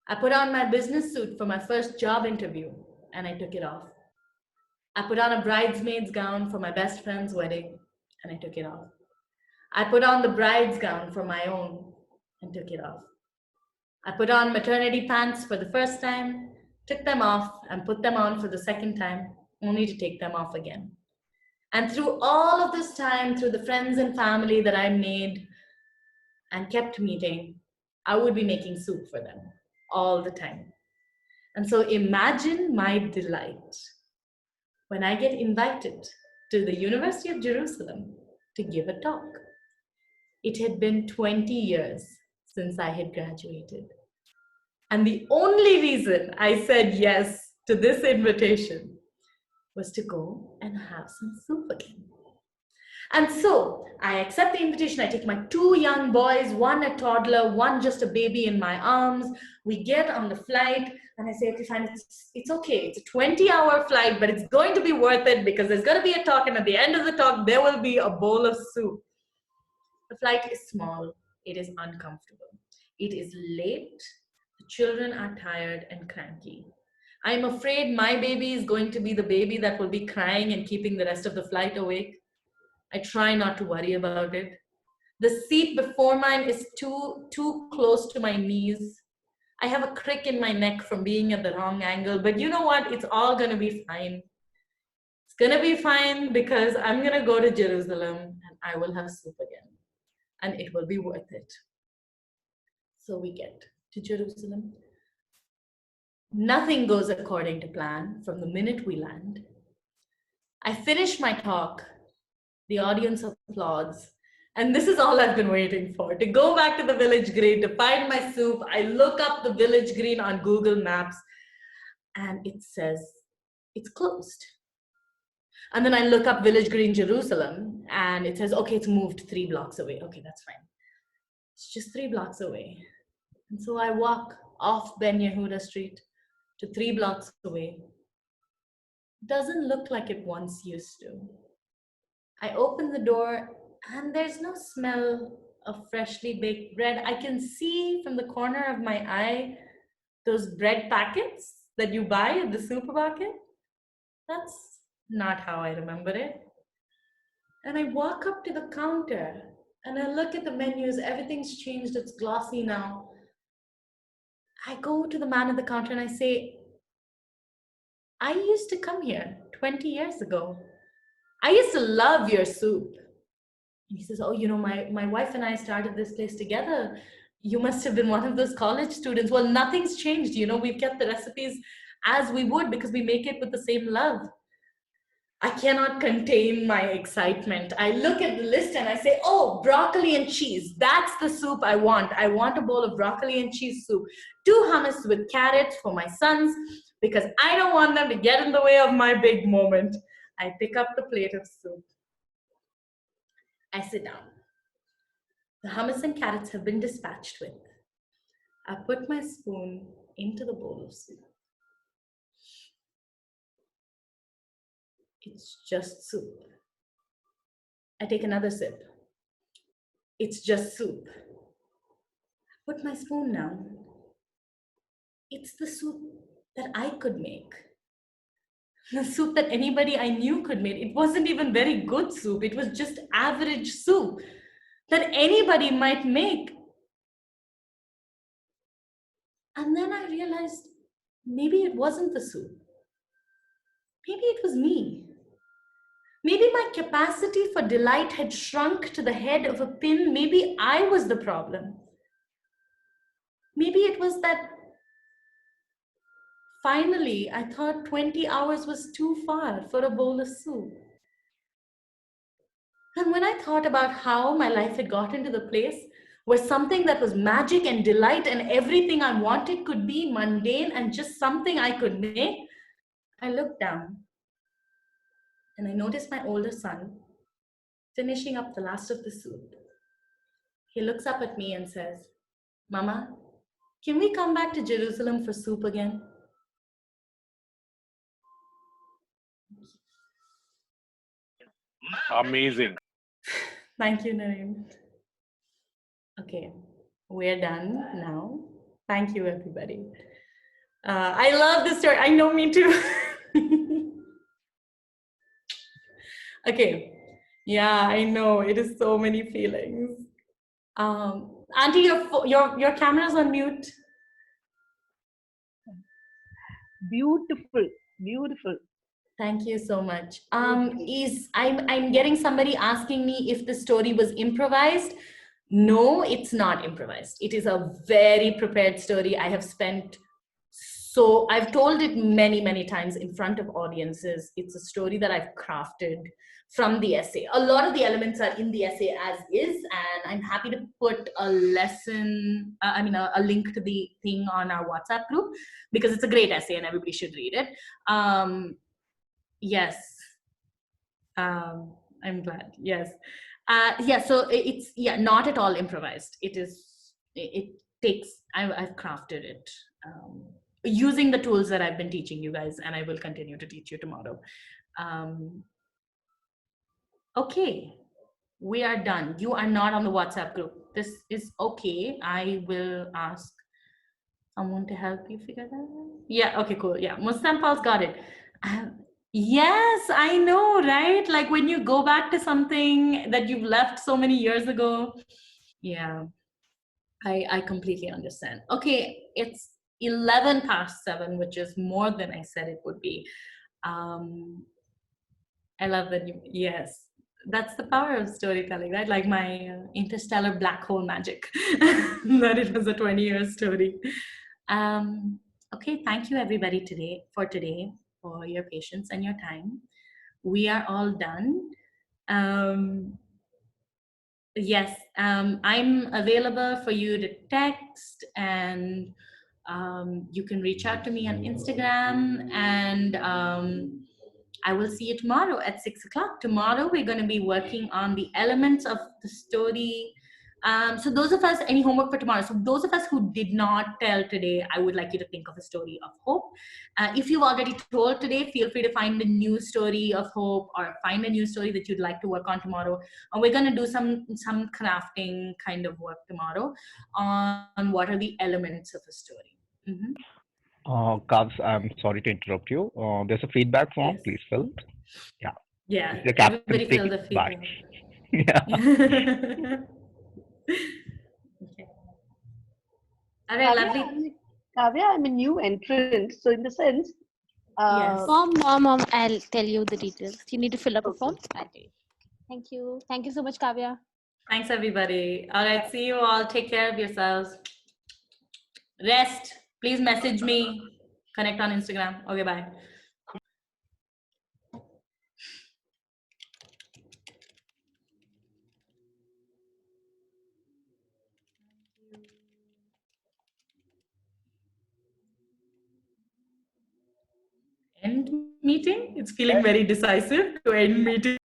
A: I put on my business suit for my first job interview, and I took it off. I put on a bridesmaid's gown for my best friend's wedding, and I took it off. I put on the bride's gown for my own and took it off. I put on maternity pants for the first time, took them off, and put them on for the second time, only to take them off again. And through all of this time, through the friends and family that I made and kept meeting, I would be making soup for them all the time. And so imagine my delight when I get invited to the University of Jerusalem to give a talk. It had been 20 years since I had graduated. And the only reason I said yes to this invitation was to go and have some soup again. And so I accept the invitation. I take my 2 young boys, one a toddler, one just a baby in my arms. We get on the flight and I say, okay, fine, it's okay. It's a 20-hour flight, but it's going to be worth it because there's going to be a talk. And at the end of the talk, there will be a bowl of soup. The flight is small. It is uncomfortable. It is late. The children are tired and cranky. I'm afraid my baby is going to be the baby that will be crying and keeping the rest of the flight awake. I try not to worry about it. The seat before mine is too close to my knees. I have a crick in my neck from being at the wrong angle, but you know what? It's all going to be fine. It's going to be fine because I'm going to go to Jerusalem and I will have soup again. And it will be worth it. So we get to Jerusalem. Nothing goes according to plan from the minute we land. I finish my talk. The audience applauds. And this is all I've been waiting for, to go back to the village green, to find my soup. I look up the village green on Google Maps and it says it's closed. And then I look up Village Green, Jerusalem, and it says, okay, it's moved 3 blocks away. Okay, that's fine. It's just 3 blocks away. And so I walk off Ben Yehuda Street to 3 blocks away. Doesn't look like it once used to. I open the door and there's no smell of freshly baked bread. I can see from the corner of my eye those bread packets that you buy at the supermarket. That's not how I remember it. And I walk up to the counter and I look at the menus. Everything's changed. It's glossy now. I go to the man at the counter and I say, I used to come here 20 years ago. I used to love your soup. And he says, oh, you know, my wife and I started this place together. You must have been one of those college students. Well, nothing's changed. You know, we've kept the recipes as we would because we make it with the same love. I cannot contain my excitement. I look at the list and I say, oh, broccoli and cheese. That's the soup I want. I want a bowl of broccoli and cheese soup. 2 hummus with carrots for my sons because I don't want them to get in the way of my big moment. I pick up the plate of soup. I sit down. The hummus and carrots have been dispatched with. I put my spoon into the bowl of soup. It's just soup. I take another sip. It's just soup. I put my spoon down. It's the soup that I could make. The soup that anybody I knew could make. It wasn't even very good soup. It was just average soup that anybody might make. And then I realized maybe it wasn't the soup. Maybe it was me. Maybe my capacity for delight had shrunk to the head of a pin. Maybe I was the problem. Maybe it was that finally I thought 20 hours was too far for a bowl of soup. And when I thought about how my life had gotten to the place where something that was magic and delight and everything I wanted could be mundane and just something I could make, I looked down. And I noticed my older son finishing up the last of the soup. He looks up at me and says, Mama, can we come back to Jerusalem for soup again?
B: Amazing.
A: Thank you, Nareem. Okay, we're done now. Thank you, everybody. I love this story. I know, me too. Okay, yeah, I know, it is so many feelings. Auntie, your camera's on mute.
E: Beautiful, beautiful.
A: Thank you so much. I'm getting somebody asking me if the story was improvised. No, it's not improvised. It is a very prepared story. I've told it many, many times in front of audiences. It's a story that I've crafted from the essay. A lot of the elements are in the essay as is, and I'm happy to put a lesson, a link to the thing on our WhatsApp group, because it's a great essay and everybody should read it. Yes. I'm glad. Yes. So it's not at all improvised. I've crafted it using the tools that I've been teaching you guys, and I will continue to teach you tomorrow. Okay, we are done. You are not on the WhatsApp group. This is okay. I will ask someone to help you figure that out. Yeah, okay, cool. Yeah, Mustampa's got it. Yes, I know, right? Like when you go back to something that you've left so many years ago. Yeah, I completely understand. Okay, it's 7:11, which is more than I said it would be. I love that yes, that's the power of storytelling, right? Like my interstellar black hole magic, that it was a 20-year story. Okay, thank you everybody today for your patience and your time. We are all done. Yes, I'm available for you to text, and you can reach out to me on Instagram, and I will see you tomorrow at 6 o'clock. Tomorrow, we're going to be working on the elements of the story. So those of us, any homework for tomorrow? So those of us who did not tell today, I would like you to think of a story of hope. If you've already told today, feel free to find a new story of hope, or find a new story that you'd like to work on tomorrow. And we're going to do some crafting kind of work tomorrow on what are the elements of a story. Mm-hmm.
D: Kavs, I'm sorry to interrupt you. There's a feedback form.
A: Yes.
D: Please fill. Yeah.
A: Yeah.
D: The captain
A: Everybody fill the feedback.
D: Yeah.
A: Okay. All right, lovely.
E: Kavya, I'm a new entrant, so in the sense.
A: Yes.
G: Mom, I'll tell you the details. You need to fill up a form.
A: Okay.
G: Thank you. Thank you so much, Kavya.
A: Thanks, everybody. All right, see you all. Take care of yourselves. Rest. Please message me. Connect on Instagram. Okay, bye. End meeting? It's feeling very decisive to end meeting.